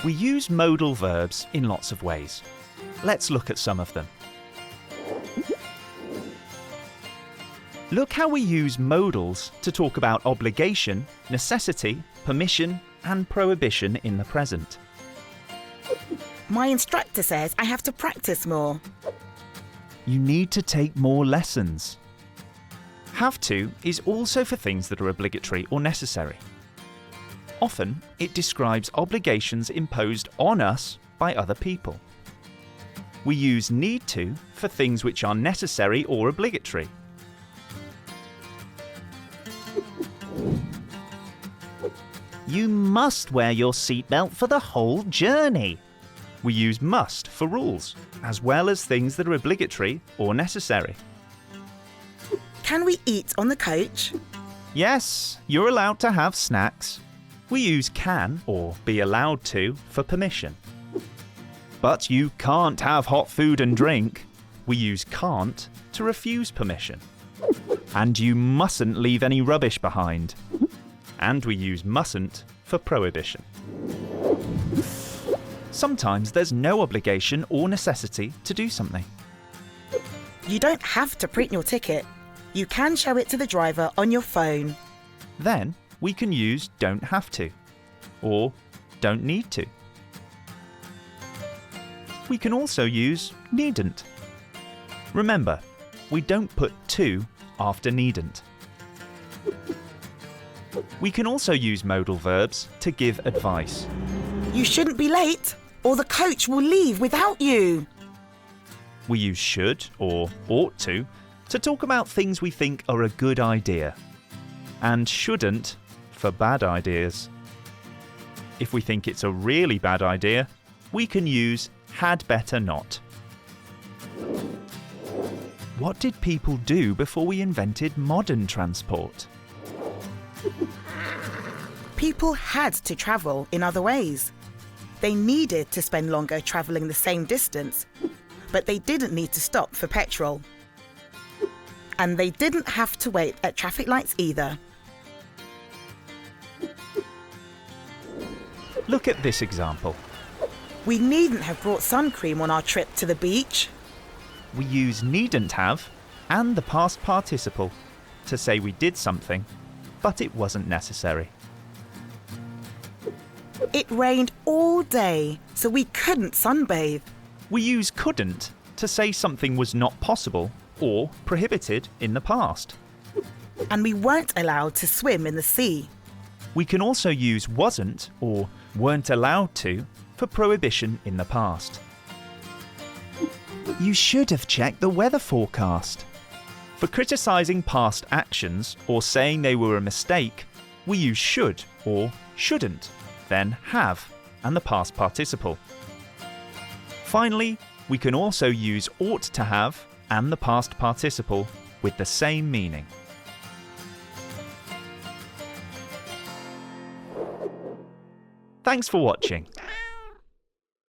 We use modal verbs in lots of ways. Let's look at some of them. Look how we use modals to talk about obligation, necessity, permission, and prohibition in the present. My instructor says I have to practice more. You need to take more lessons. Have to is also for things that are obligatory or necessary. Often, it describes obligations imposed on us by other people. We use need to for things which are necessary or obligatory. You must wear your seatbelt for the whole journey. We use must for rules, as well as things that are obligatory or necessary. Can we eat on the coach? Yes, you're allowed to have snacks. We use can or be allowed to for permission. But you can't have hot food and drink. We use can't to refuse permission. And you mustn't leave any rubbish behind. And we use mustn't for prohibition. Sometimes there's no obligation or necessity to do something. You don't have to print your ticket. You can show it to the driver on your phone. Then we can use don't have to or don't need to. We can also use needn't. Remember, we don't put to after needn't. We can also use modal verbs to give advice. You shouldn't be late, or the coach will leave without you. We use should or ought to talk about things we think are a good idea, and shouldn't for bad ideas. If we think it's a really bad idea, we can use had better not. What did people do before we invented modern transport? People had to travel in other ways. They needed to spend longer travelling the same distance, but they didn't need to stop for petrol. And they didn't have to wait at traffic lights either. Look at this example. We needn't have brought sun cream on our trip to the beach. We use needn't have and the past participle to say we did something, but it wasn't necessary. It rained all day, so we couldn't sunbathe. We use couldn't to say something was not possible or prohibited in the past. And we weren't allowed to swim in the sea. We can also use wasn't or weren't allowed to for prohibition in the past. You should have checked the weather forecast. For criticising past actions or saying they were a mistake, we use should or shouldn't, then have and the past participle. Finally, we can also use ought to have and the past participle with the same meaning. Thanks for watching.